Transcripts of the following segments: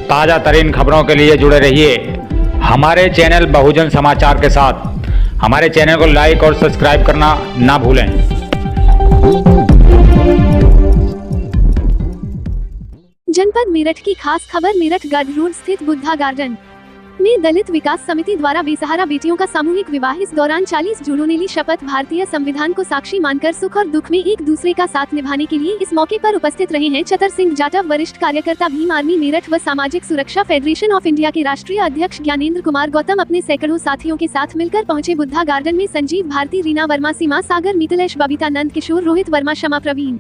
ताज़ा तरीन खबरों के लिए जुड़े रहिए हमारे चैनल बहुजन समाचार के साथ। हमारे चैनल को लाइक और सब्सक्राइब करना ना भूलें। जनपद मेरठ की खास खबर। मेरठ गढ़ रोड स्थित बुद्धा गार्डन में दलित विकास समिति द्वारा बेसहारा बेटियों का सामूहिक विवाह। इस दौरान 40 जोड़ों ने ली शपथ भारतीय संविधान को साक्षी मानकर सुख और दुख में एक दूसरे का साथ निभाने के लिए। इस मौके पर उपस्थित रहे हैं छतर सिंह जाटव, वरिष्ठ कार्यकर्ता भीम आर्मी मेरठ व सामाजिक सुरक्षा फेडरेशन ऑफ इंडिया के राष्ट्रीय अध्यक्ष ज्ञानेंद्र कुमार गौतम अपने सैकड़ों साथियों के साथ मिलकर पहुंचे बुद्धा गार्डन में। संजीव भारती, रीना वर्मा, सीमा सागर, मिथिलेश, बबीता, नंद किशोर, रोहित वर्मा, शमा, प्रवीण।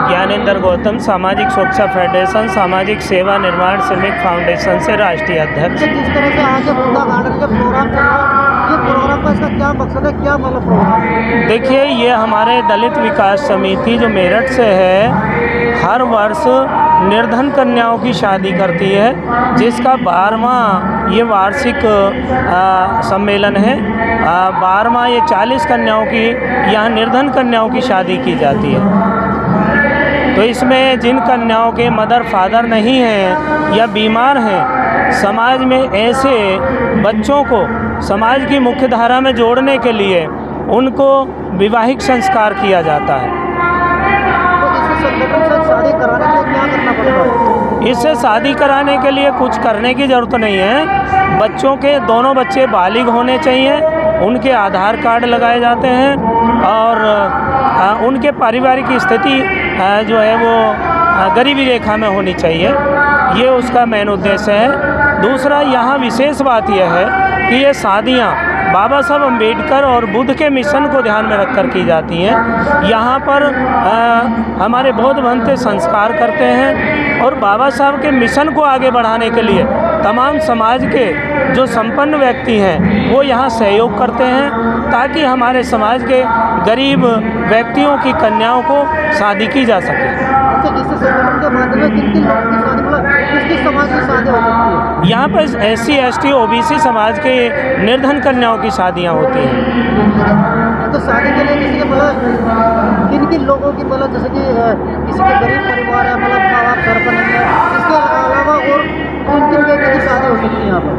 ज्ञानेंद्र गौतम, सामाजिक सुरक्षा फेडरेशन, सामाजिक सेवा निर्माण श्रमिक फाउंडेशन से राष्ट्रीय अध्यक्ष। जिस तरह से आज बुद्धा गार्डन के प्रोग्राम चल रहा है, ये प्रोग्राम का इसका क्या मकसद है, क्या मतलब प्रोग्राम? देखिए, ये हमारे दलित विकास समिति जो मेरठ से है, हर वर्ष निर्धन कन्याओं की शादी करती है, जिसका 12वां ये वार्षिक सम्मेलन है। 12वां ये 40 कन्याओं की यहाँ निर्धन कन्याओं की शादी की जाती है। तो इसमें जिन कन्याओं के मदर फादर नहीं हैं या बीमार हैं, समाज में ऐसे बच्चों को समाज की मुख्य धारा में जोड़ने के लिए उनको विवाहिक संस्कार किया जाता है। इससे शादी कराने के लिए कुछ करने की ज़रूरत नहीं है। बच्चों के दोनों बच्चे बालिग होने चाहिए, उनके आधार कार्ड लगाए जाते हैं और उनके पारिवारिक स्थिति जो है वो गरीबी रेखा में होनी चाहिए। ये उसका मेन उद्देश्य है। दूसरा, यहाँ विशेष बात यह है कि ये शादियाँ बाबा साहब अम्बेडकर और बुद्ध के मिशन को ध्यान में रखकर की जाती हैं। यहाँ पर हमारे बौद्ध भंते संस्कार करते हैं और बाबा साहब के मिशन को आगे बढ़ाने के लिए तमाम समाज के जो संपन्न व्यक्ति हैं वो यहाँ सहयोग करते हैं, ताकि हमारे समाज के गरीब व्यक्तियों की कन्याओं को शादी की जा सके। यहाँ पर SC ST OBC समाज के निर्धन कन्याओं की शादियाँ होती हैं। तो शादी के लिए किसी के मतलब किन लोगों की मतलब जैसे कि किसी के गरीब परिवार है, मतलब माँ बाप घर पर नहीं है, इसके अलावा और किन व्यक्ति की शादी हो सकती है यहाँ पर?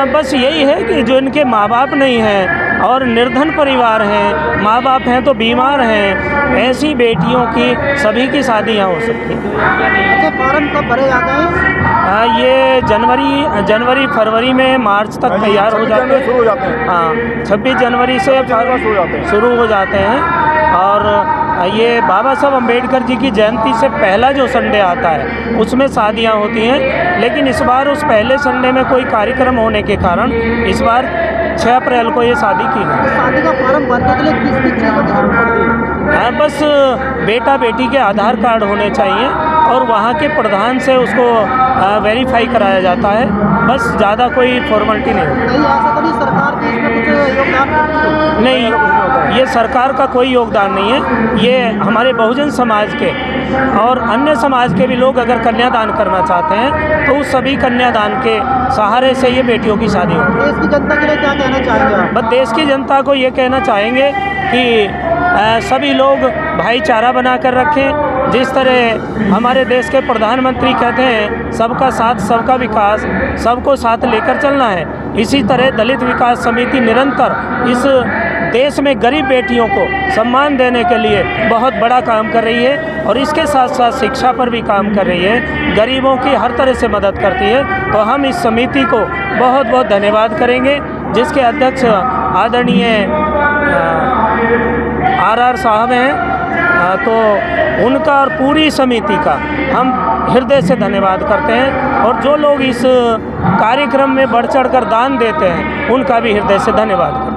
बस यही है कि जो इनके माँ बाप नहीं हैं और निर्धन परिवार हैं, माँ बाप हैं तो बीमार हैं, ऐसी बेटियों की सभी की शादी यहाँ हो सकती है। अच्छा, फॉर्म कब भरे जाते हैं? ये जनवरी फरवरी में मार्च तक तैयार हो जाते हैं। हाँ, 26 जनवरी से शुरू हो जाते हैं और ये बाबा साहब अम्बेडकर जी की जयंती से पहला जो संडे आता है उसमें शादियां होती हैं। लेकिन इस बार उस पहले संडे में कोई कार्यक्रम होने के कारण इस बार 6 अप्रैल को ये शादी की गई। शादी का फॉर्म भरने के लिए किस चीज़ों की जरूरत पड़ती है? बस बेटा बेटी के आधार कार्ड होने चाहिए और वहाँ के प्रधान से उसको वेरीफाई कराया जाता है। बस ज़्यादा कोई फॉर्मेलिटी नहीं होती। नहीं, ऐसा तो नहीं सरकार की इसमें कुछ योगदान? नहीं, ये सरकार का कोई योगदान नहीं है। ये हमारे बहुजन समाज के और अन्य समाज के भी लोग अगर कन्यादान करना चाहते हैं तो उस सभी कन्यादान के सहारे से ये बेटियों की शादी होती है। देश की जनता के लिए क्या कहना चाहेंगे आप? बस देश की जनता को ये कहना चाहेंगे कि सभी लोग भाईचारा बना कर रखें। जिस तरह हमारे देश के प्रधानमंत्री कहते हैं सबका साथ सबका विकास, सबको साथ लेकर चलना है, इसी तरह दलित विकास समिति निरंतर इस देश में गरीब बेटियों को सम्मान देने के लिए बहुत बड़ा काम कर रही है और इसके साथ साथ शिक्षा पर भी काम कर रही है, गरीबों की हर तरह से मदद करती है। तो हम इस समिति को बहुत बहुत धन्यवाद करेंगे, जिसके अध्यक्ष आदरणीय RR साहब हैं। तो उनका और पूरी समिति का हम हृदय से धन्यवाद करते हैं और जो लोग इस कार्यक्रम में बढ़ चढ़ कर दान देते हैं उनका भी हृदय से धन्यवाद।